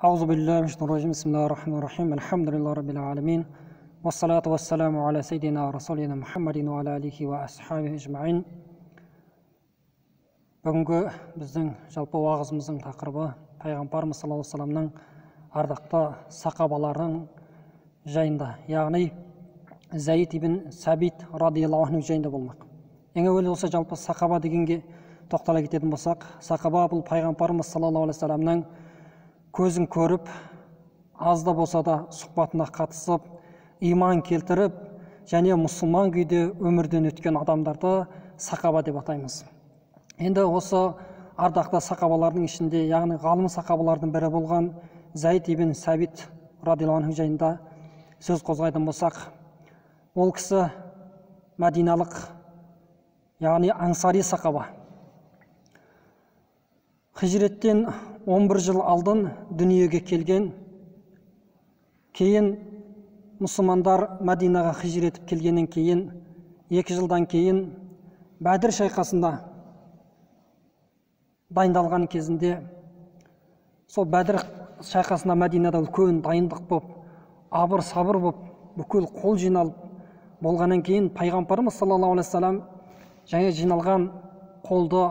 أعوذ بالله من الشيطان الرجيم بسم الله الرحمن الرحيم الحمد لله رب العالمين والصلاة والسلام على سيدنا رسولنا محمد وعلى آله وأصحابه أجمعين. Бүгінгі біздің жалпы уағызымыздың тақырыбы пайғамбарымыз саллаллаху алейхи вассаламның ардақты сахабаларының жайында, яғни Заид ибн Сабит радиаллаху анху жайында болмақ. Ең әуелі осы жалпы сахаба дегенге тоқтала кететін болсақ, сахаба бұл пайғамбарымыз саллаллаху алейхи вассаламның көзін көріп, аз да болса да сұхбатына қатысып, иман келтіріп, және мұсылман күйде өмірден өткен адамдарды сахаба деп атаймыз. Енді осы ардақты сахабалардың ішінде, яғни ғалым сахабалардың бірі болған Заид ибн Сабит радиаллаху анху жайында сөз қозғайтын болсақ, ол кісі мәдиналық, яғни ансари сахаба. Хижреттен 11 жыл алдын дүниеге келген, кейін мұсылмандар Мәдинаға хижретіп келгеннен кейін, 2 жылдан кейін Бәдір шайқасында дайындалған кезінде, сол Бәдір шайқасында Мәдинада үлкен дайындық боп, абыр сабыр боп, бүкіл қол жиналып болғаннан кейін пайғамбарымыз саллаллаху алейхи вассалам және жиналған қолды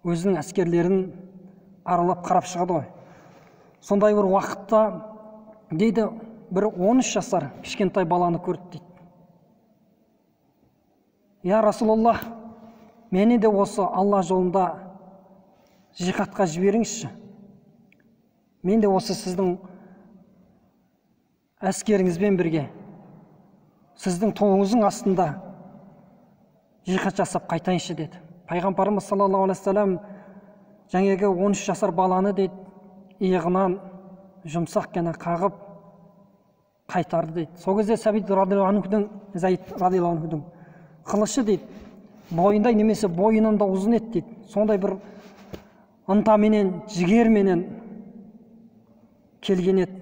өзінің әскерлерін аралап қарап шығады ғой. Сондай бір уақытта дейді, бір 13 жасар кішкентай баланы көрді дейді. Я Расулаллах, мені де осы Алла жолында жихадқа жіберіңізші. Мен де осы сіздің әскеріңізбен бірге, сіздің туыңыздың астында жихад жасап қайтайыншы деді. Пайғамбарымыз саллаллаху алейхи вассалам жаңағы 13 жасар баланы дейді, иығынан жұмсақ қана қағып қайтарды дейді. Сол кезде Сабит радиаллаху анхудың, Заид радиаллаху анхудың қылышы дейді, бойындай немесе бойынан да ұзын еді дейді. Сондай бір ынтаменен, жігерменен келген еді.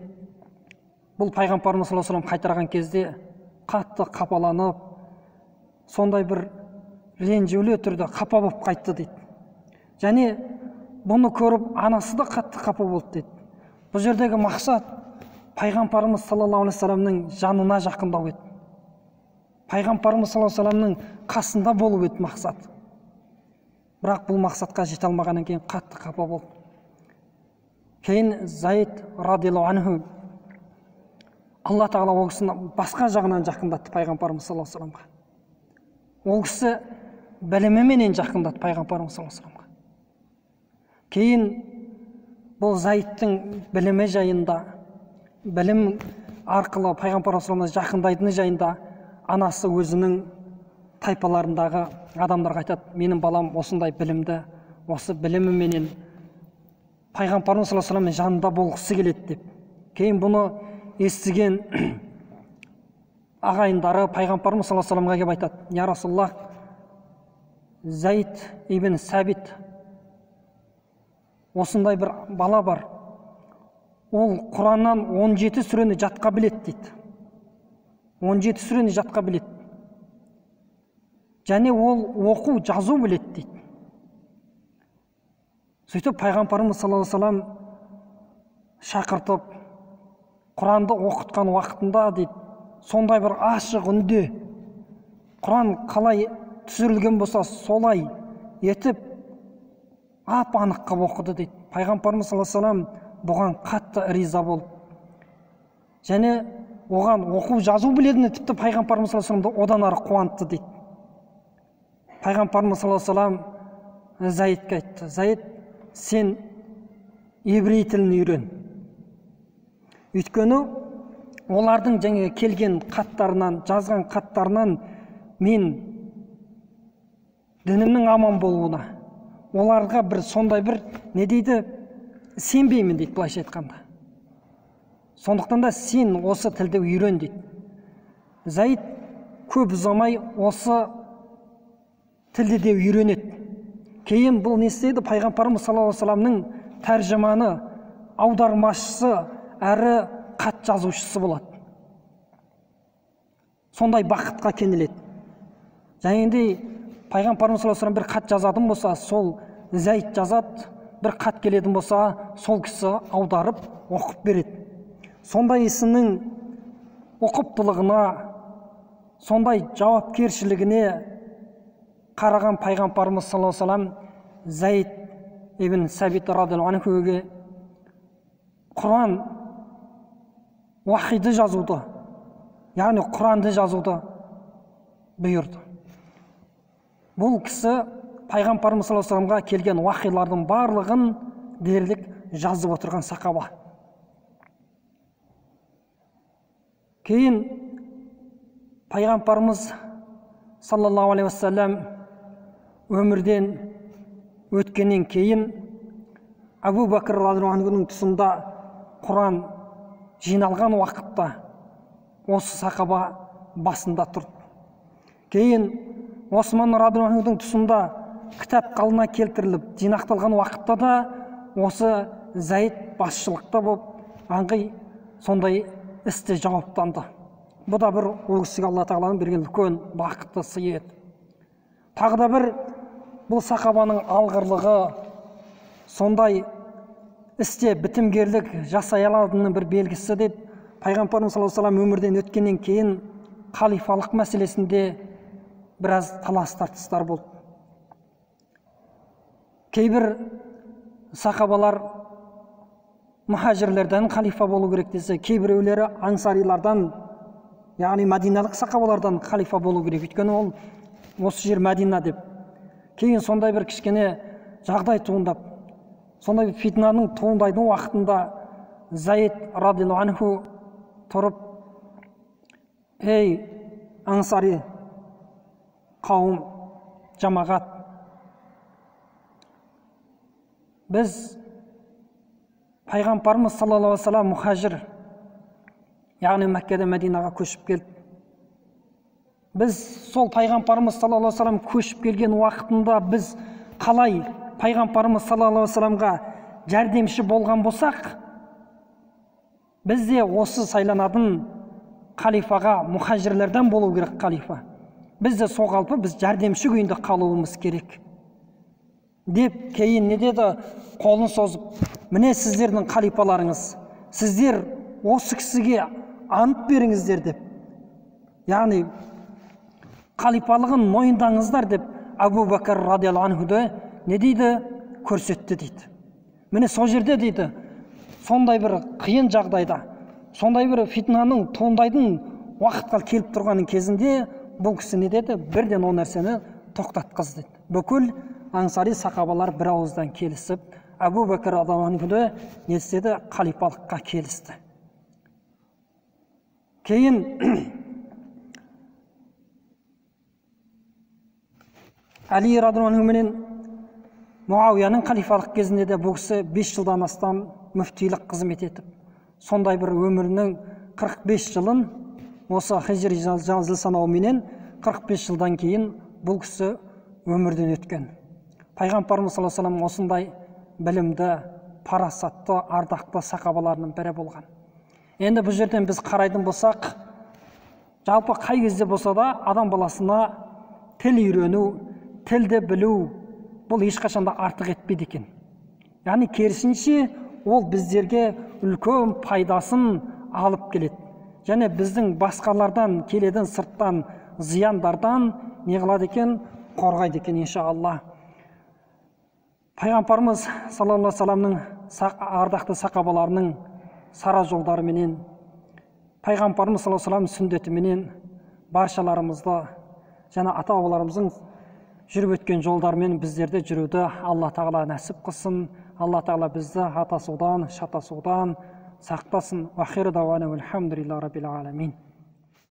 Бұл пайғамбарымыз саллаллаху алейхи вассалам қайтарған кезде қатты қапаланып, сондай бір ренжулі түрде қапа болып қайтты дейді. Және бұны көріп анасы да қатты қапа болды дейді. Бұл жердегі мақсат пайғамбарымыз саллаллаху алейхи вассаламның жанына жақындау еді. Пайғамбарымыз саллаллаху алейхи вассаламның қасында болу еді мақсат. Бірақ бұл мақсатқа жете алмағаннан кейін қатты қапа болды. Кейін Заид радиаллаху анху Алла тағала ол кісіні басқа жағынан жақындатты пайғамбарымыз саллаллаху алейхи вассаламға. Ол кісі біліміменен жақындатты пайғамбарымыз саллаллаху алейхи вассаламға. Кейін бұл Заидтің білімі жайында, білім арқылы пайғамбарымыз саллаллаху алейхи вассаламға жақындайтыны жайында анасы өзінің тайпаларындағы адамдарға айтады, менің балам осындай білімді, осы біліміменен пайғамбарымыз саллаллаху алейхи вассаламның жанында болғысы келеді деп. Кейін бұны естіген ағайындары пайғамбарымыз саллаллаху алейхи вассаламға келіп айтады, я Расулаллах, Заид ибн Сабит осындай бір бала бар, ол Құраннан 17 сүрені жатқа біледі дейді. 17 сүрені жатқа біледі. Және ол оқу, жазу біледі дейді. Сөйтіп пайғамбарымыз саллаллаху алейхи вассалам шақыртып, Құранды оқытқан уақытында дейді, сондай бір ашық үнде, Құран қалай түсірілген болса солай етіп, ап-анық қылып оқыды дейді. Пайғамбарымыз саллаллаху алейхи вассалам бұған қатты риза болды. Және оған оқу жазу білетіні тіпті пайғамбарымыз саллаллаху алейхи вассаламды одан ары қуантты дейді. Пайғамбарымыз саллаллаху алейхи вассалам Заидке айтты, Заид, сен еврей тілін үйрен. Өйткені олардың жаңа келген хаттарынан, жазған хаттарынан мен дінімнің аман болуына, оларға бір сондай бір не дейді, сенбеймін дейді, былайша айтқанда. Сондықтан да сен осы тілді үйрен дейді. Заид көп ұзамай осы тілді де үйренеді. Кейін бұл не істейді? Пайғамбарымыз саллаллаху алейхи вассаламның тәржіманы, аудармашысы әрі хат жазушысы болады. Сондай бақытқа кенеледі. Және пайғамбарымыз саллаллаху алейхи вассалам бір хат жазатын болса, сол Заид жазады, бір хат келетін болса, сол кісі аударып, оқып береді. Сондай ісінің ұқыптылығына, сондай жауапкершілігіне қараған пайғамбарымыз саллаллаху алейхи вассалам Зайд ибн Сабит радиаллаху анхуге Құран уахиді жазуды, яғни Құранды жазуды бұйырды. Бұл кісі пайғамбарымыз саллаллаху алейхи вассаламға келген уахилардың барлығын дерлік жазып отырған сахаба. Кейін пайғамбарымыз саллаллаху алейхи вассалам өмірден өткеннен кейін Абу Бәкір радиаллаху анхуның тұсында Құран жиналған уақытта осы сахаба басында тұрды. Кейін Осман радиаллаху анхуның тұсында кітап қалына келтіріліп жинақталған уақытта да осы Зайд басшылықта болып аңғи сондай істе жауаптанды. Бұл да бір ол кісіге Алла тағаланың берген үлкен бақытты сый еді. Тағы да бір бұл сахабаның алғырлығы, сондай істе бітімгерлік жасай алатынының бір белгісі деп, пайғамбарымыз саллаллаху алейхи вассалам өмірден өткеннен кейін халифалық мәселесінде біраз талас тартыстар болды. Кейбір сахабалар мұхажирлерден халифа болу керек десе, кейбіреулері ансарилардан, яғни мәдиналық сахабалардан халифа болу керек, өйткені ол осы жер Мәдина деп. Кейін сондай бір кішкене жағдай туындап, сондай фитнаның туындайтын уақытында Зайд радиаллаху анху тұрып, ей ансари қауым, жамағат, біз пайғамбарымыз саллаллаху алейхи вассалам мұхажир, яғни Мәккеден Мәдинаға көшіп келді. Біз сол пайғамбарымыз саллаллаху алейхи вассалам көшіп келген уақытында біз қалай пайғамбарымыз саллаллаху алейхи вассаламға жәрдемші болған болсақ, біз де осы сайланатын халифаға мұхажирлерден болу керек халифа. Біз де сол қалпы біз жәрдемші күйінде қалуымыз керек деп, кейін не деді? Қолын созып, міне сіздердің халифаларыңыз, сіздер осы кісіге ант беріңіздер деп, яғни халифалығын мойындаңыздар деп, Абу Бәкір радиаллаху анхуды не дейді? Көрсетті дейді. Міне сол жерде дейді, сондай бір қиын жағдайда, сондай бір фитнаның туындайтын уақытқа келіп тұрғанын кезінде бұл кісі не деді? Бірден ол нәрсені тоқтатқыз деді. Бүкіл ансари сахабалар бір ауыздан келісіп, Абу Бәкір радиаллаху анхуды не істеді? Халифалыққа келісті. Кейін Әли радиаллаху анху менен Муауияның халифалық кезінде де бұл кісі 5 жылдан астам мүфтилік қызмет етіп, сондай бір өмірінің 45 жылын осы хижри жыл санауыменен 45 жылдан кейін бұл кісі өмірден өткен. Пайғамбарымыз саллаллаху алейхи вассалам осындай білімді, парасатты, ардақты сахабаларының бірі болған. Енді бұл жерден біз қарайтын болсақ, жалпы қай кезде болса да адам баласына тіл үйрену, тілді білу, бұл ешқашанда артық етпейді екен. Яғни керісінше ол біздерге үлкен пайдасын алып келеді. Және біздің басқалардан келетін сырттан зияндардан не қылады екен? Қорғайды екен, иншалла. Пайғамбарымыз саллаллаху алейхи вассаламның ардақты сахабаларының сара жолдарыменен, пайғамбарымыз саллаллаху алейхи вассалам сүндетіменен баршаларымызды және ата-бабаларымыздың жүріп өткен жолдармен біздерде жүруді Алла тағала нәсіп қылсын. Алла тағала бізді атасудан, шатасудан сақтасын. Ахиру дауана валхамдулиллахи раббил аламин.